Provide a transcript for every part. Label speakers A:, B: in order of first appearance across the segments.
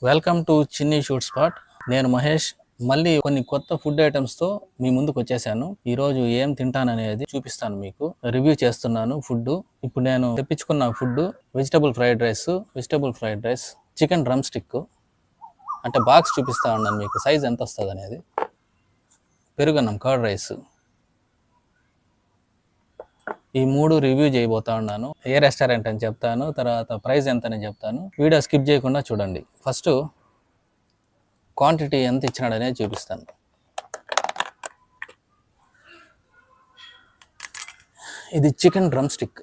A: Welcome to చిన్ని shoot spot. నేను మహేష్. మళ్ళీ కొన్ని కొత్త ఫుడ్ ఐటమ్స్తో మీ ముందుకు వచ్చేసాను. ఈరోజు ఏం తింటాననేది చూపిస్తాను, మీకు రివ్యూ చేస్తున్నాను ఫుడ్. ఇప్పుడు నేను తెప్పించుకున్న food vegetable fried rice, chicken drumstick. అంటే బాక్స్ చూపిస్తా ఉన్నాను మీకు, సైజ్ ఎంత వస్తుంది అనేది. పెరుగన్నం, కర్డ్ రైస్. ఈ మూడు రివ్యూ చేయబోతా ఉన్నాను. ఏ రెస్టారెంట్ అని చెప్తాను, తర్వాత ప్రైస్ ఎంత అని చెప్తాను. వీడియో స్కిప్ చేయకుండా చూడండి. ఫస్ట్ క్వాంటిటీ ఎంత ఇచ్చినాడనేది చూపిస్తాను. ఇది chicken drum stick.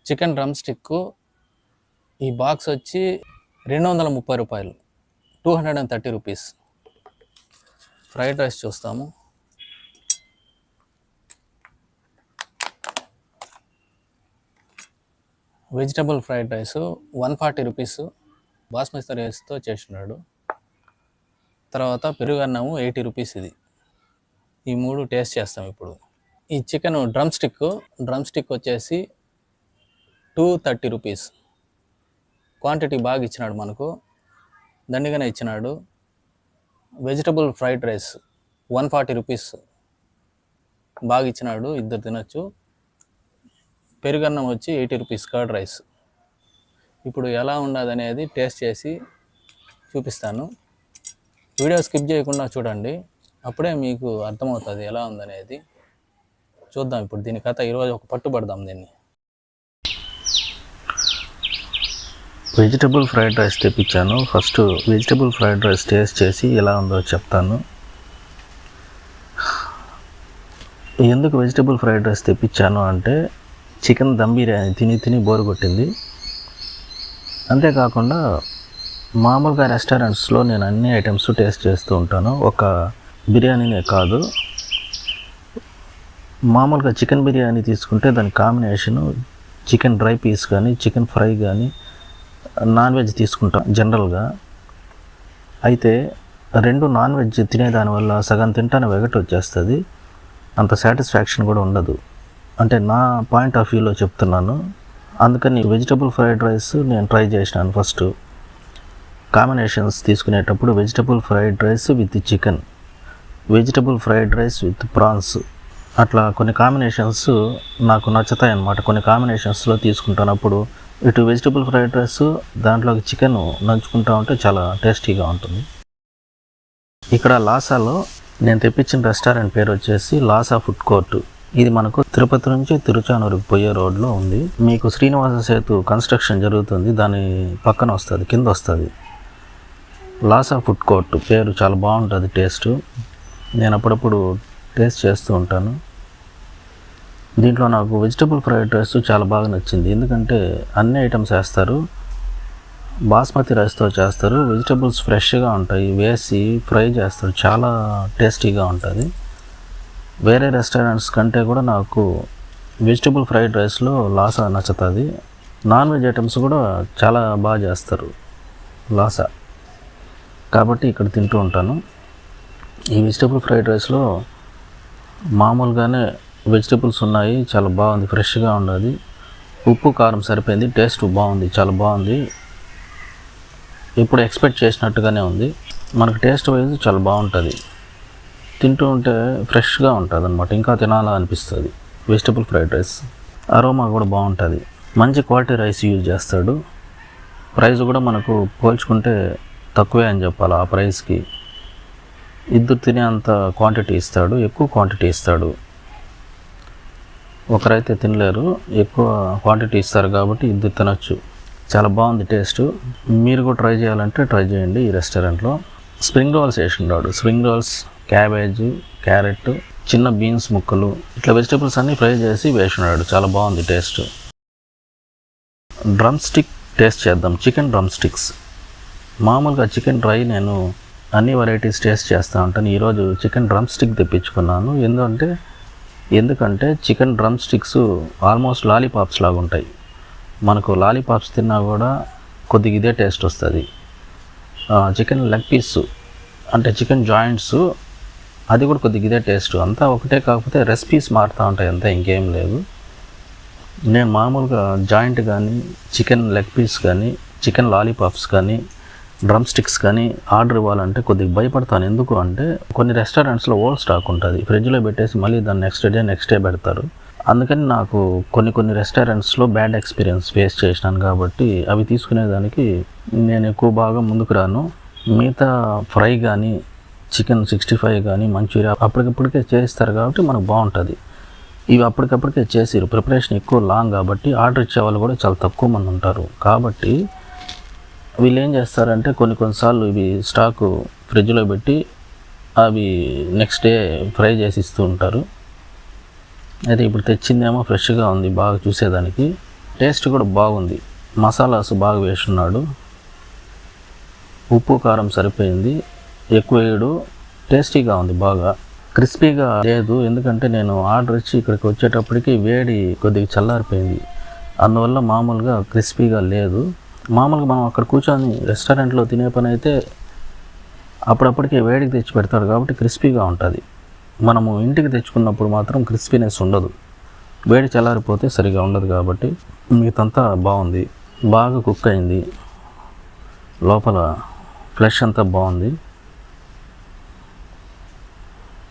A: Chicken drum stick ఈ బాక్స్ వచ్చి 230 రూపాయలు, 230 రూపీస్. ఫ్రైడ్ రైస్ చూస్తాము. Vegetable fried rice 140 rupees, basmati రైస్తో చేసినాడు. తర్వాత పెరుగన్నము 80 రూపీస్. ఇది ఈ మూడు టేస్ట్ చేస్తాం ఇప్పుడు. ఈ చికెన్ డ్రమ్ స్టిక్ వచ్చేసి 230 రూపీస్. క్వాంటిటీ బాగా ఇచ్చినాడు, మనకు దండిగానే ఇచ్చినాడు. వెజిటబుల్ ఫ్రైడ్ రైస్ 140 రూపీస్, బాగా ఇచ్చినాడు, ఇద్దరు తినచ్చు. పెరుగన్నం వచ్చి 80 రూపీస్, కర్డ్ రైస్. ఇప్పుడు ఎలా ఉండదు అనేది టేస్ట్ చేసి చూపిస్తాను. వీడియో స్కిప్ చేయకుండా చూడండి, అప్పుడే మీకు అర్థమవుతుంది ఎలా ఉందనేది. చూద్దాం ఇప్పుడు దీని కథ. ఈరోజు ఒక పట్టుబడదాం దీన్ని. వెజిటబుల్ ఫ్రైడ్ రైస్ తెప్పించాను. First vegetable fried rice taste చేసి ఎలా ఉందో చెప్తాను. ఎందుకు వెజిటబుల్ ఫ్రైడ్ రైస్ తెప్పించాను అంటే, చికెన్ దమ్ బిర్యానీ తిని బోరు కొట్టింది. అంతేకాకుండా మామూలుగా రెస్టారెంట్స్లో నేను అన్ని ఐటమ్స్ టేస్ట్ చేస్తూ ఉంటాను, ఒక బిర్యానీనే కాదు. మామూలుగా చికెన్ బిర్యానీ తీసుకుంటే దాని కాంబినేషను చికెన్ డ్రై పీస్ కానీ, చికెన్ ఫ్రై కానీ, నాన్ వెజ్ తీసుకుంటాం జనరల్గా. అయితే రెండు నాన్ వెజ్ తినేదానివల్ల సగం తింటానే వెగట్ వచ్చేస్తుంది, అంత సాటిస్ఫాక్షన్ కూడా ఉండదు. అంటే నా పాయింట్ ఆఫ్ వ్యూలో చెప్తున్నాను. అందుకని వెజిటబుల్ ఫ్రైడ్ రైస్ నేను ట్రై చేసినాను. ఫస్ట్ కాంబినేషన్స్ తీసుకునేటప్పుడు vegetable fried rice with chicken, vegetable fried rice with prawns, అట్లా కొన్ని కాంబినేషన్స్ నాకు నచ్చుతాయి అన్నమాట. కొన్ని కాంబినేషన్స్లో తీసుకుంటున్నప్పుడు ఇటు వెజిటబుల్ ఫ్రైడ్ రైస్, దాంట్లోకి చికెన్ నంచుకుంటా ఉంటే చాలా టేస్టీగా ఉంటుంది. ఇక్కడ లాసాలో నేను తెప్పించిన రెస్టారెంట్ పేరు వచ్చేసి లాసా ఫుడ్ కోర్ట్. ఇది మనకు తిరుపతి నుంచి తిరుచానూరుకు పోయే రోడ్లో ఉంది. మీకు శ్రీనివాస సేతు కన్స్ట్రక్షన్ జరుగుతుంది, దాని పక్కన వస్తుంది, కింద వస్తుంది. లాసా ఫుడ్ కోర్ట్ పేరు చాలా బాగుంటుంది టేస్ట్. నేను అప్పుడప్పుడు టేస్ట్ చేస్తూ ఉంటాను. దీంట్లో నాకు వెజిటబుల్ ఫ్రైడ్ రైస్ చాలా బాగా నచ్చింది, ఎందుకంటే అన్ని ఐటమ్స్ వేస్తారు. బాస్మతి రైస్తో చేస్తారు, వెజిటబుల్స్ ఫ్రెష్గా ఉంటాయి, వేసి ఫ్రై చేస్తారు, చాలా టేస్టీగా ఉంటుంది. వేరే రెస్టారెంట్స్ కంటే కూడా నాకు వెజిటబుల్ ఫ్రైడ్ రైస్లో లాసా నచ్చుతుంది. నాన్ వెజ్ ఐటమ్స్ కూడా చాలా బాగా చేస్తారు లాసా, కాబట్టి ఇక్కడ తింటూ ఉంటాను. ఈ వెజిటబుల్ ఫ్రైడ్ రైస్లో మామూలుగానే వెజిటబుల్స్ ఉన్నాయి, చాలా బాగుంది, ఫ్రెష్గా ఉన్నది. ఉప్పు కారం సరిపోయింది, టేస్ట్ బాగుంది, చాలా బాగుంది. ఇప్పుడు ఎక్స్పెక్ట్ చేసినట్టుగానే ఉంది. మనకు టేస్ట్ వైజ్ చాలా బాగుంటుంది, తింటూ ఉంటే ఫ్రెష్గా ఉంటుంది అన్నమాట, ఇంకా తినాలా అనిపిస్తుంది. వెజిటబుల్ ఫ్రైడ్ రైస్ అరోమా కూడా బాగుంటుంది, మంచి క్వాలిటీ రైస్ యూజ్ చేస్తాడు. ప్రైస్ కూడా మనకు పోల్చుకుంటే తక్కువే అని చెప్పాలి. ఆ ప్రైస్కి ఇద్దరు తినే అంత క్వాంటిటీ ఇస్తాడు, ఎక్కువ క్వాంటిటీ ఇస్తాడు. ఒకరైతే తినలేరు, ఎక్కువ క్వాంటిటీ ఇస్తారు కాబట్టి ఇద్దరు తినచ్చు. చాలా బాగుంది టేస్ట్. మీరు కూడా ట్రై చేయాలంటే ట్రై చేయండి ఈ రెస్టారెంట్లో. స్ప్రింగ్ రోల్స్ వేసినాడు, స్ప్రింగ్ రోల్స్, క్యాబేజ్, క్యారెట్, చిన్న బీన్స్ ముక్కలు, ఇట్లా వెజిటబుల్స్ అన్నీ ఫ్రై చేసి వేసినాడు, చాలా బాగుంది టేస్ట్. డ్రమ్ స్టిక్ టేస్ట్ చేద్దాం. Chicken drumsticks. మామూలుగా చికెన్ డ్రై నేను అన్ని వెరైటీస్ టేస్ట్ చేస్తూ ఉంటాను. ఈరోజు చికెన్ డ్రమ్ స్టిక్ తెప్పించుకున్నాను. ఎందుకంటే chicken drumsticks almost lollipops లాగా ఉంటాయి. మనకు లాలీపాప్స్ తిన్నా కూడా కొద్దిగా ఇదే టేస్ట్ వస్తుంది. చికెన్ లెగ్ పీస్ అంటే చికెన్ జాయింట్స్ అది కూడా కొద్దిగా ఇదే టేస్ట్, అంతా ఒకటే, కాకపోతే రెసిపీస్ మారుతూ ఉంటాయి అంతా, ఇంకేం లేదు. నేను మామూలుగా జాయింట్ కానీ, చికెన్ లెగ్ పీస్ కానీ, చికెన్ లాలీపాప్స్ కానీ, డ్రమ్ స్టిక్స్ కానీ ఆర్డర్ ఇవ్వాలంటే కొద్దిగా భయపడతాను. ఎందుకు అంటే కొన్ని రెస్టారెంట్స్లో ఓల్డ్ స్టాక్ ఉంటుంది, ఫ్రిడ్జ్లో పెట్టేసి మళ్ళీ దాన్ని నెక్స్ట్ డే పెడతారు. అందుకని నాకు కొన్ని రెస్టారెంట్స్లో బ్యాడ్ ఎక్స్పీరియన్స్ ఫేస్ చేసినాను కాబట్టి అవి తీసుకునేదానికి నేను ఎక్కువ బాగా ముందుకు రాను. మిగతా ఫ్రై కానీ, చికెన్ 65 కానీ, మంచూరియా అప్పటికప్పటికే చేస్తారు కాబట్టి మనకు బాగుంటుంది. ఇవి అప్పటికప్పటికే చేసిరు, ప్రిపరేషన్ ఎక్కువ లాంగ్ కాబట్టి ఆర్డర్ ఇచ్చే వాళ్ళు కూడా చాలా తక్కువ మంది ఉంటారు. కాబట్టి వీళ్ళు ఏం చేస్తారంటే కొన్నిసార్లు ఇవి స్టాకు ఫ్రిడ్జ్లో పెట్టి అవి నెక్స్ట్ డే ఫ్రై చేసి ఇస్తూ ఉంటారు. అయితే ఇప్పుడు తెచ్చిందేమో ఫ్రెష్గా ఉంది, బాగా చూసేదానికి టేస్ట్ కూడా బాగుంది. మసాలాస్ బాగా వేస్తున్నాడు, ఉప్పు కారం సరిపోయింది, ఎక్కువ వేయడు, టేస్టీగా ఉంది, బాగా క్రిస్పీగా లేదు. ఎందుకంటే నేను ఆర్డర్ ఇచ్చి ఇక్కడికి వచ్చేటప్పటికి వేడి కొద్దిగా చల్లారిపోయింది, అందువల్ల మామూలుగా క్రిస్పీగా లేదు. మామూలుగా మనం అక్కడ కూర్చొని రెస్టారెంట్లో తినే పని అయితే అప్పుడప్పటికే వేడికి తెచ్చి పెడతాడు కాబట్టి క్రిస్పీగా ఉంటుంది. మనము ఇంటికి తెచ్చుకున్నప్పుడు మాత్రం క్రిస్పీనెస్ ఉండదు, వేడి చల్లారిపోతే సరిగా ఉండదు. కాబట్టి మిగతంతా బాగుంది, బాగా కుక్ అయింది, లోపల ఫ్లెష్ అంతా బాగుంది.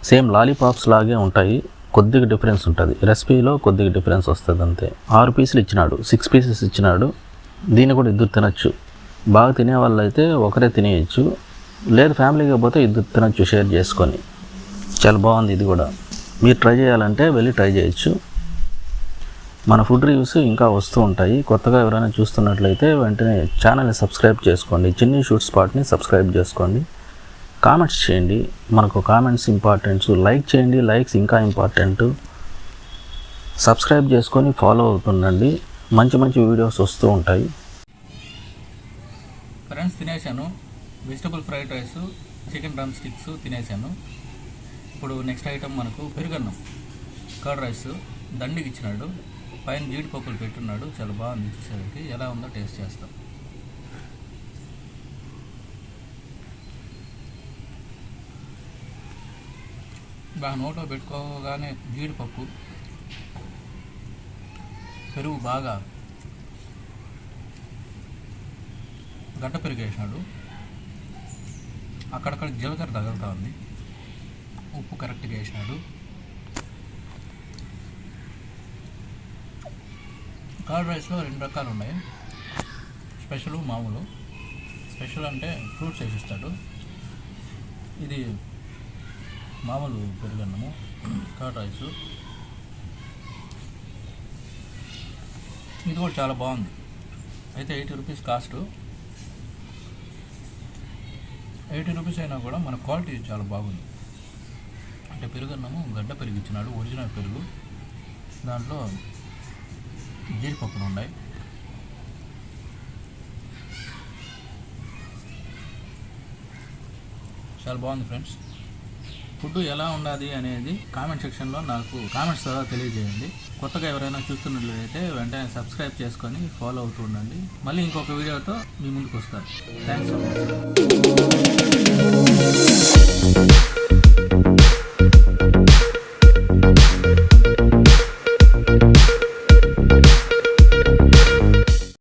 A: సేమ్ లాలీపాప్స్ లాగే ఉంటాయి, కొద్దిగా డిఫరెన్స్ ఉంటుంది, రెసిపీలో కొద్దిగా డిఫరెన్స్ వస్తుంది అంతే. 6 పీసులు ఇచ్చినాడు, 6 పీసెస్ ఇచ్చినాడు. దీన్ని కూడా ఇద్దరు తినచ్చు, బాగా తినే వాళ్ళు అయితే ఒకరే తినేయచ్చు, లేదు ఫ్యామిలీగా పోతే ఇద్దరు తినచ్చు షేర్ చేసుకొని. చాలా బాగుంది, ఇది కూడా మీరు ట్రై చేయాలంటే వెళ్ళి ట్రై చేయొచ్చు. మన ఫుడ్ రివ్యూస్ ఇంకా వస్తూ ఉంటాయి. కొత్తగా ఎవరైనా చూస్తున్నట్లయితే వెంటనే ఛానల్ని సబ్స్క్రైబ్ చేసుకోండి, చిన్ని షూట్ స్పాట్ని సబ్స్క్రైబ్ చేసుకోండి. కామెంట్స్ చేయండి, మనకు కామెంట్స్ ఇంపార్టెంట్స్, లైక్ చేయండి, లైక్స్ ఇంకా ఇంపార్టెంట్. సబ్స్క్రైబ్ చేసుకొని ఫాలో అవుతుండండి, మంచి వీడియోస్ వస్తూ ఉంటాయి.
B: ఫ్రెండ్స్, తినేసాను vegetable fried rice, chicken drum sticks తినేసాను. ఇప్పుడు నెక్స్ట్ ఐటమ్ మనకు పెరుగన్నం, కర్డ్ రైస్ దండికి ఇచ్చినాడు, పైన జీడిపప్పులు పెట్టున్నాడు, చాలా బాగుంది. చూసేసరికి ఎలా ఉందో టేస్ట్ చేస్తాం. బాగా నోట్లో పెట్టుకోగానే జీడిపప్పు, పెరుగు బాగా గడ్డ పెరుగు వేసినాడు, అక్కడక్కడ జీలకర్ర తగులుతూ ఉంది, ఉప్పు కరెక్ట్గా వేసినాడు. కర్డ్ రైస్లో 2 రకాలు ఉన్నాయి, స్పెషల్, మామూలు. స్పెషల్ అంటే ఫ్రూట్స్ వేసిస్తాడు, ఇది మామూలు పెరుగన్నము, కర్డ్ రైస్. ఇది కూడా చాలా బాగుంది. అయితే 80 రూపీస్ కాస్ట్. 80 రూపీస్ అయినా కూడా మన క్వాలిటీ చాలా బాగుంది. అంటే పెరుగన్నము గడ్డ పెరుగు ఇచ్చినాడు, ఒరిజినల్ పెరుగు, దాంట్లో జీడిపప్పులు ఉన్నాయి. చాలా బాగుంది ఫ్రెండ్స్. ఫుడ్ ఎలా ఉండాలి అనేది కామెంట్ సెక్షన్లో నాకు కామెంట్స్ ద్వారా తెలియజేయండి. కొత్తగా ఎవరైనా చూస్తున్నట్లయితే వెంటనే సబ్స్క్రైబ్ చేసుకొని ఫాలో అవుతూ ఉండండి. మళ్ళీ ఇంకొక వీడియోతో మీ ముందుకు వస్తాను. Thanks for watching.